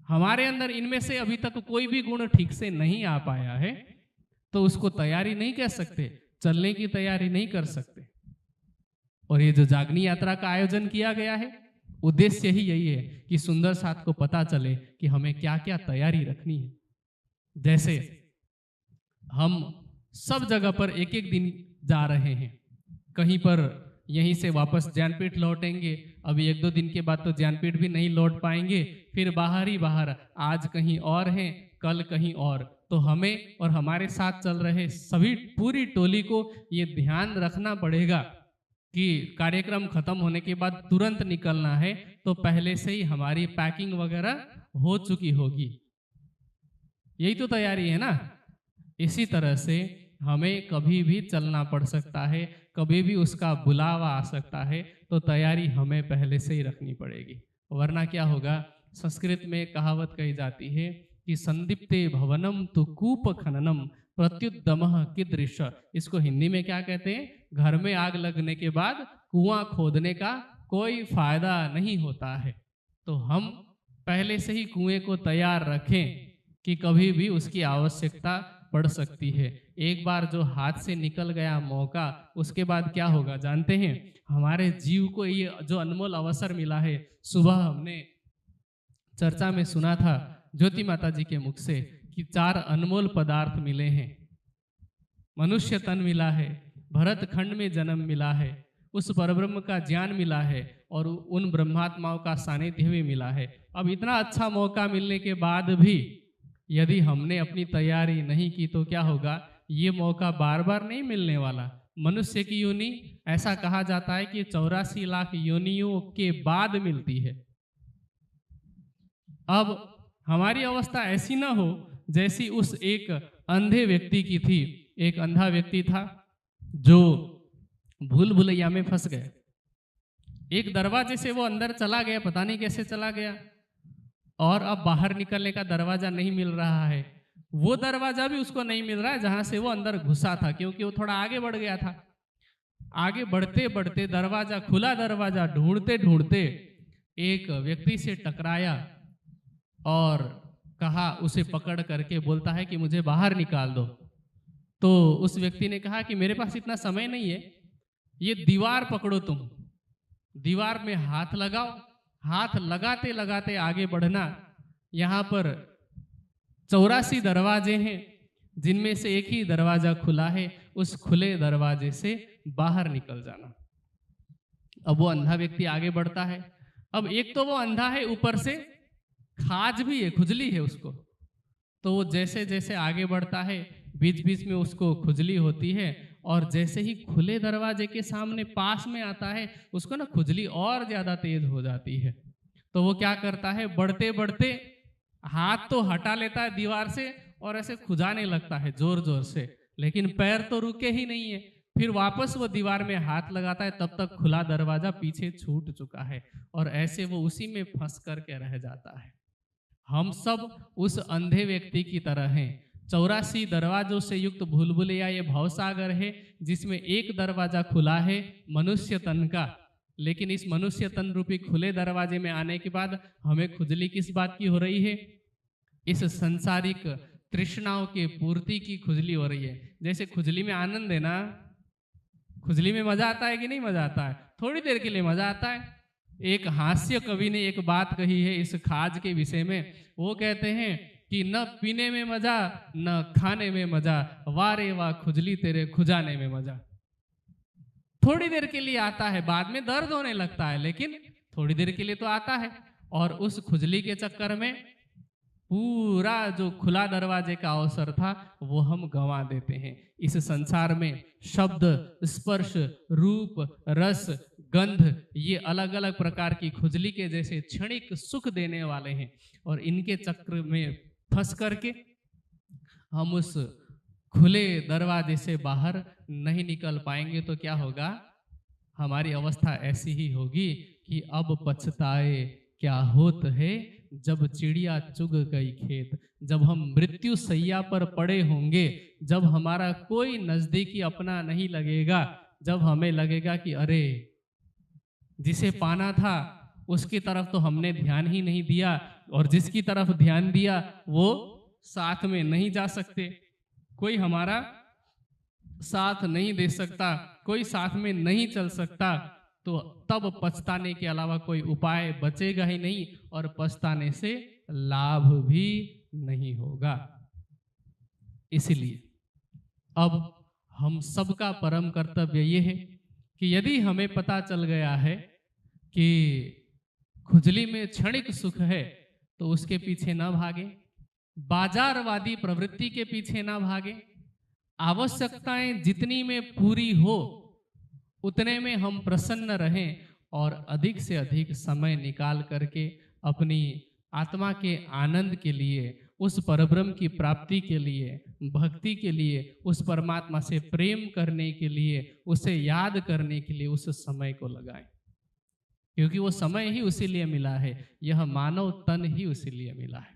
हमारे अंदर इनमें से अभी तक कोई भी गुण ठीक से नहीं आ पाया है, तो उसको तैयारी नहीं कह सकते, चलने की तैयारी नहीं कर सकते। और ये जो जागनी यात्रा का आयोजन किया गया है, उद्देश्य ही यही है कि सुंदर साथ को पता चले कि हमें क्या क्या तैयारी रखनी है। जैसे हम सब जगह पर एक एक दिन जा रहे हैं, कहीं पर यहीं से वापस ज्ञानपीठ लौटेंगे, अभी 1-2 दिन के बाद तो ज्ञानपीठ भी नहीं लौट पाएंगे, फिर बाहर ही बाहर, आज कहीं और हैं, कल कहीं और। तो हमें और हमारे साथ चल रहे सभी पूरी टोली को ये ध्यान रखना पड़ेगा कि कार्यक्रम खत्म होने के बाद तुरंत निकलना है, तो पहले से ही हमारी पैकिंग वगैरह हो चुकी होगी। यही तो तैयारी है ना। इसी तरह से हमें कभी भी चलना पड़ सकता है, कभी भी उसका बुलावा आ सकता है, तो तैयारी हमें पहले से ही रखनी पड़ेगी, वरना क्या होगा। संस्कृत में कहावत कही जाती है कि संदीप्ते भवनम तु कूप खननम प्रत्युद्यमः कीदृश। इसको हिंदी में क्या कहते हैं? घर में आग लगने के बाद कुआं खोदने का कोई फायदा नहीं होता है। तो हम पहले से ही कुएं को तैयार रखें कि कभी भी उसकी आवश्यकता पड़ सकती है। एक बार जो हाथ से निकल गया मौका, उसके बाद क्या होगा जानते हैं? हमारे जीव को ये जो अनमोल अवसर मिला है, सुबह हमने चर्चा में सुना था ज्योति माता जी के मुख से कि 4 अनमोल पदार्थ मिले हैं। मनुष्य तन मिला है, भरत खंड में जन्म मिला है, उस परब्रह्म का ज्ञान मिला है और उन ब्रह्मात्माओं का सानिध्य भी मिला है। अब इतना अच्छा मौका मिलने के बाद भी यदि हमने अपनी तैयारी नहीं की तो क्या होगा? ये मौका बार बार नहीं मिलने वाला। मनुष्य की योनि ऐसा कहा जाता है कि 84 लाख योनियों के बाद मिलती है। अब हमारी अवस्था ऐसी ना हो जैसी उस एक अंधे व्यक्ति की थी। एक अंधा व्यक्ति था जो भूल भुलैया में फंस गया। एक दरवाजे से वो अंदर चला गया, पता नहीं कैसे चला गया, और अब बाहर निकलने का दरवाजा नहीं मिल रहा है। वो दरवाजा भी उसको नहीं मिल रहा है जहां से वो अंदर घुसा था, क्योंकि वो थोड़ा आगे बढ़ गया था। आगे बढ़ते बढ़ते दरवाजा, खुला दरवाजा ढूंढते ढूंढते एक व्यक्ति से टकराया और कहा, उसे पकड़ करके बोलता है कि मुझे बाहर निकाल दो। तो उस व्यक्ति ने कहा कि मेरे पास इतना समय नहीं है, ये दीवार पकड़ो, तुम दीवार में हाथ लगाओ, हाथ लगाते लगाते आगे बढ़ना। यहाँ पर 84 दरवाजे हैं जिनमें से एक ही दरवाजा खुला है, उस खुले दरवाजे से बाहर निकल जाना। अब वो अंधा व्यक्ति आगे बढ़ता है। अब एक तो वो अंधा है, ऊपर से खाज भी है, खुजली है उसको। तो वो जैसे जैसे आगे बढ़ता है, बीच बीच में उसको खुजली होती है, और जैसे ही खुले दरवाजे के सामने पास में आता है, उसको ना खुजली और ज्यादा तेज हो जाती है। तो वो क्या करता है, बढ़ते बढ़ते हाथ तो हटा लेता है दीवार से और ऐसे खुजाने लगता है जोर जोर से, लेकिन पैर तो रुके ही नहीं है। फिर वापस वो दीवार में हाथ लगाता है, तब तक खुला दरवाजा पीछे छूट चुका है, और ऐसे वो उसी में फंस करके रह जाता है। हम सब उस अंधे व्यक्ति की तरह हैं। 84 दरवाजों से युक्त भूलभुलैया ये भवसागर है, जिसमें एक दरवाजा खुला है मनुष्य तन का। लेकिन इस मनुष्य तन रूपी खुले दरवाजे में आने के बाद हमें खुजली किस बात की हो रही है? इस संसारिक तृष्णाओं के पूर्ति की खुजली हो रही है। जैसे खुजली में आनंद है ना, खुजली में मजा आता है कि नहीं मजा आता है? थोड़ी देर के लिए मजा आता है। एक हास्य कवि ने एक बात कही है इस खाज के विषय में। वो कहते हैं कि न पीने में मजा, न खाने में मजा, वारे वाह खुजली तेरे खुजाने में मजा। थोड़ी देर के लिए आता है, बाद में दर्द होने लगता है, लेकिन थोड़ी देर के लिए तो आता है। और उस खुजली के चक्कर में पूरा जो खुला दरवाजे का अवसर था वो हम गंवा देते हैं। इस संसार में शब्द, स्पर्श, रूप, रस, गंध, ये अलग अलग प्रकार की खुजली के जैसे क्षणिक सुख देने वाले हैं, और इनके चक्र में फंस करके हम उस खुले दरवाजे से बाहर नहीं निकल पाएंगे। तो क्या होगा? हमारी अवस्था ऐसी ही होगी कि अब पछताए क्या होत है, जब चिड़िया चुग गई खेत। जब हम मृत्यु सैया पर पड़े होंगे, जब हमारा कोई नजदीकी अपना नहीं लगेगा, जब हमें लगेगा कि अरे जिसे पाना था उसकी तरफ तो हमने ध्यान ही नहीं दिया, और जिसकी तरफ ध्यान दिया वो साथ में नहीं जा सकते, कोई हमारा साथ नहीं दे सकता, कोई साथ में नहीं चल सकता, तो तब पछताने के अलावा कोई उपाय बचेगा ही नहीं, और पछताने से लाभ भी नहीं होगा। इसलिए अब हम सबका परम कर्तव्य ये है कि यदि हमें पता चल गया है कि खुजली में क्षणिक सुख है, तो उसके पीछे ना भागे, बाजारवादी प्रवृत्ति के पीछे ना भागे। आवश्यकताएं जितनी में पूरी हो उतने में हम प्रसन्न रहें, और अधिक से अधिक समय निकाल करके अपनी आत्मा के आनंद के लिए उस परब्रह्म की प्राप्ति के लिए, भक्ति के लिए, उस परमात्मा से प्रेम करने के लिए, उसे याद करने के लिए उस समय को लगाएं, क्योंकि वो समय ही उसी लिए मिला है, यह मानव तन ही उसी लिए मिला है।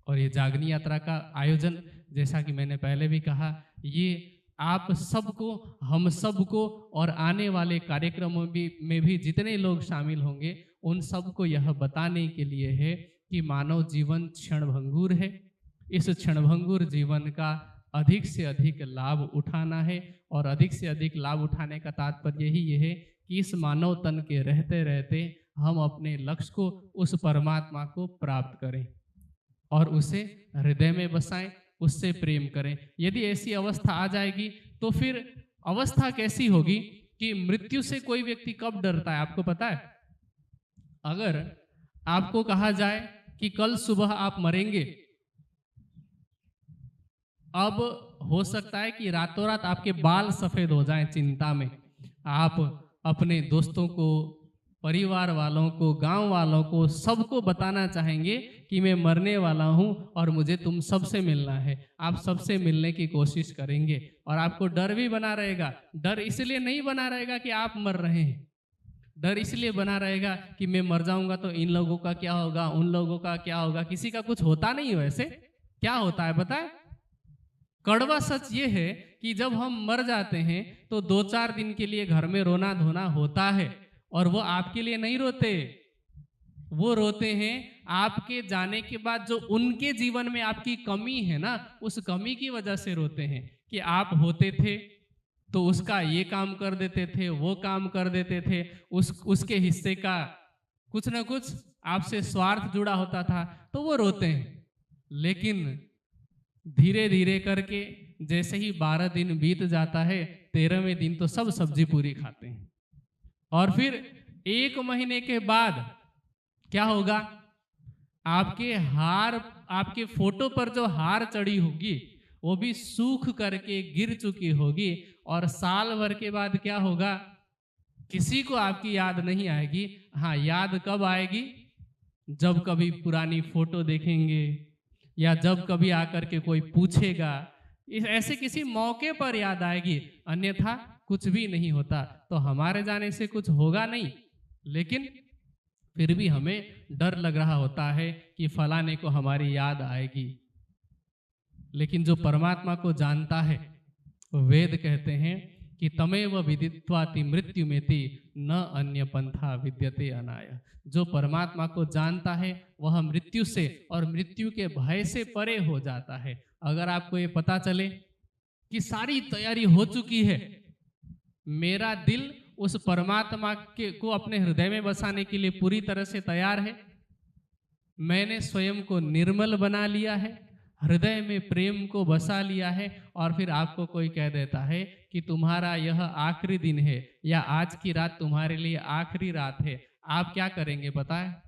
और ये जागनी यात्रा का आयोजन, जैसा कि मैंने पहले भी कहा, ये आप सबको, हम सबको और आने वाले कार्यक्रमों में भी जितने लोग शामिल होंगे उन सबको यह बताने के लिए है कि मानव जीवन क्षणभंगुर है। इस क्षणभंगुर जीवन का अधिक से अधिक लाभ उठाना है, और अधिक से अधिक लाभ उठाने का तात्पर्य ही यह है कि इस मानव तन के रहते रहते हम अपने लक्ष्य को, उस परमात्मा को प्राप्त करें और उसे हृदय में बसाएं, उससे प्रेम करें। यदि ऐसी अवस्था आ जाएगी तो फिर अवस्था कैसी होगी कि मृत्यु से कोई व्यक्ति कब डरता है आपको पता है? अगर आपको कहा जाए कि कल सुबह आप मरेंगे, अब हो सकता है कि रातों रात आपके बाल सफेद हो जाएं चिंता में। आप अपने दोस्तों को, परिवार वालों को, गांव वालों को, सबको बताना चाहेंगे कि मैं मरने वाला हूं और मुझे तुम सबसे मिलना है। आप सबसे मिलने की कोशिश करेंगे और आपको डर भी बना रहेगा। डर इसलिए नहीं बना रहेगा कि आप मर रहे हैं, डर इसलिए बना रहेगा कि मैं मर जाऊंगा तो इन लोगों का क्या होगा, उन लोगों का क्या होगा। किसी का कुछ होता नहीं है। वैसे क्या होता है पता है? कड़वा सच ये है कि जब हम मर जाते हैं तो 2-4 दिन के लिए घर में रोना धोना होता है, और वो आपके लिए नहीं रोते, वो रोते हैं आपके जाने के बाद जो उनके जीवन में आपकी कमी है ना, उस कमी की वजह से रोते हैं कि आप होते थे तो उसका ये काम कर देते थे, वो काम कर देते थे, उसके हिस्से का कुछ ना कुछ आपसे स्वार्थ जुड़ा होता था, तो वो रोते हैं। लेकिन धीरे धीरे करके जैसे ही 12 दिन बीत जाता है, 13वें दिन तो सब सब्जी पूरी खाते हैं, और फिर 1 महीने के बाद क्या होगा? आपके फोटो पर जो हार चढ़ी होगी वो भी सूख करके गिर चुकी होगी, और साल भर के बाद क्या होगा? किसी को आपकी याद नहीं आएगी। हाँ, याद कब आएगी? जब कभी पुरानी फोटो देखेंगे, या जब कभी आकर के कोई पूछेगा, ऐसे किसी मौके पर याद आएगी, अन्यथा कुछ भी नहीं होता। तो हमारे जाने से कुछ होगा नहीं, लेकिन फिर भी हमें डर लग रहा होता है कि फलाने को हमारी याद आएगी। लेकिन जो परमात्मा को जानता है, वेद कहते हैं कि तमेव विदित्वाति मृत्युमेति न अन्य पंथा विद्यते अनाय। जो परमात्मा को जानता है वह मृत्यु से और मृत्यु के भय से परे हो जाता है। अगर आपको ये पता चले कि सारी तैयारी हो चुकी है, मेरा दिल उस परमात्मा को अपने हृदय में बसाने के लिए पूरी तरह से तैयार है, मैंने स्वयं को निर्मल बना लिया है, हृदय में प्रेम को बसा लिया है, और फिर आपको कोई कह देता है कि तुम्हारा यह आखिरी दिन है या आज की रात तुम्हारे लिए आखिरी रात है, आप क्या करेंगे पता है?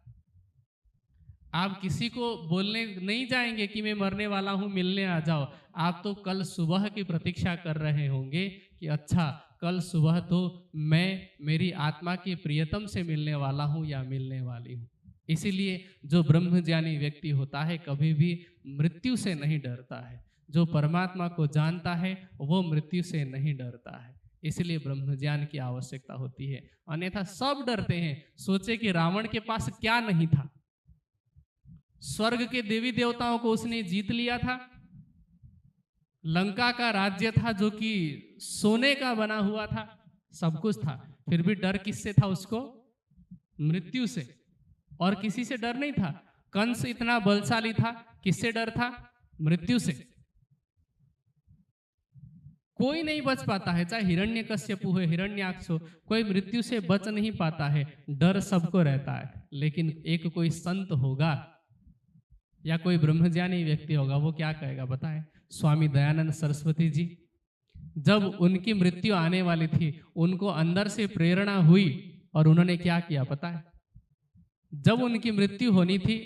आप किसी को बोलने नहीं जाएंगे कि मैं मरने वाला हूं, मिलने आ जाओ। आप तो कल सुबह की प्रतीक्षा कर रहे होंगे कि अच्छा कल सुबह तो मैं मेरी आत्मा के प्रियतम से मिलने वाला हूं या मिलने वाली हूं। इसीलिए जो ब्रह्मज्ञानी व्यक्ति होता है कभी भी मृत्यु से नहीं डरता है। जो परमात्मा को जानता है वो मृत्यु से नहीं डरता है। इसलिए ब्रह्मज्ञान की आवश्यकता होती है, अन्यथा सब डरते हैं। सोचे कि रावण के पास क्या नहीं था, स्वर्ग के देवी देवताओं को उसने जीत लिया था, लंका का राज्य था जो कि सोने का बना हुआ था, सब कुछ था, फिर भी डर किससे था उसको? मृत्यु से, और किसी से डर नहीं था। कंस इतना बलशाली था, किससे डर था? मृत्यु से। कोई नहीं बच पाता है, चाहे हिरण्यकश्यप हो, हिरण्याक्ष हो, कोई मृत्यु से बच नहीं पाता है। डर सबको रहता है, लेकिन एक कोई संत होगा या कोई ब्रह्मज्ञानी व्यक्ति होगा, वो क्या कहेगा बताएं? स्वामी दयानंद सरस्वती जी, जब उनकी मृत्यु आने वाली थी, उनको अंदर से प्रेरणा हुई और उन्होंने क्या किया पता है? जब उनकी मृत्यु होनी थी,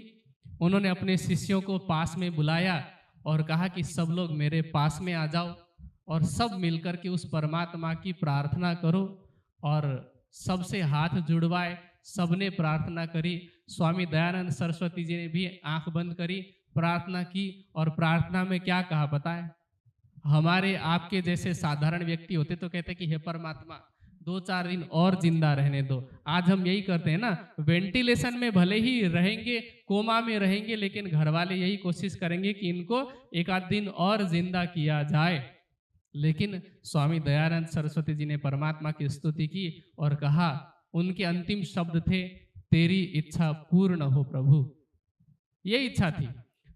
उन्होंने अपने शिष्यों को पास में बुलाया और कहा कि सब लोग मेरे पास में आ जाओ और सब मिलकर के उस परमात्मा की प्रार्थना करो। और सबसे हाथ जुड़वाए, सबने प्रार्थना करी। स्वामी दयानंद सरस्वती जी ने भी आंख बंद करी, प्रार्थना की और प्रार्थना में क्या कहा पता है? हमारे आपके जैसे साधारण व्यक्ति होते तो कहते कि हे परमात्मा 2-4 दिन और जिंदा रहने दो। आज हम यही करते हैं ना, वेंटिलेशन में भले ही रहेंगे, कोमा में रहेंगे, लेकिन घर वाले यही कोशिश करेंगे कि इनको एक आध दिन और जिंदा किया जाए। लेकिन स्वामी दयानंद सरस्वती जी ने परमात्मा की स्तुति की और कहा, उनके अंतिम शब्द थे, तेरी इच्छा पूर्ण हो प्रभु। ये इच्छा थी।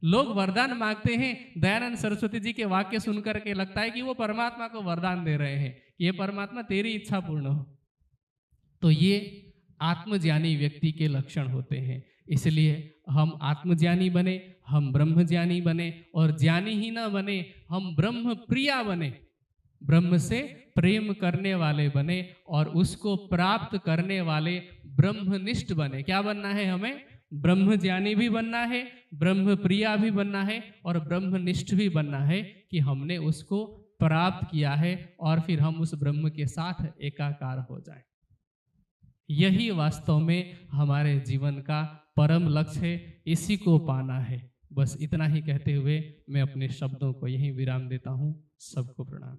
लोग वरदान मांगते हैं, दयानंद सरस्वती जी के वाक्य सुनकर के लगता है कि वो परमात्मा को वरदान दे रहे हैं कि ये परमात्मा तेरी इच्छा पूर्ण हो। तो ये आत्मज्ञानी व्यक्ति के लक्षण होते हैं। इसलिए हम आत्मज्ञानी बने, हम ब्रह्मज्ञानी बने, और ज्ञानी ही ना बने, हम ब्रह्म प्रिया बने, ब्रह्म से प्रेम करने वाले बने और उसको प्राप्त करने वाले ब्रह्मनिष्ठ बने। क्या बनना है हमें? ब्रह्मज्ञानी भी बनना है, ब्रह्म प्रिया भी बनना है और ब्रह्मनिष्ठ भी बनना है कि हमने उसको प्राप्त किया है और फिर हम उस ब्रह्म के साथ एकाकार हो जाएं। यही वास्तव में हमारे जीवन का परम लक्ष्य है, इसी को पाना है। बस इतना ही कहते हुए मैं अपने शब्दों को यहीं विराम देता हूँ। सबको प्रणाम।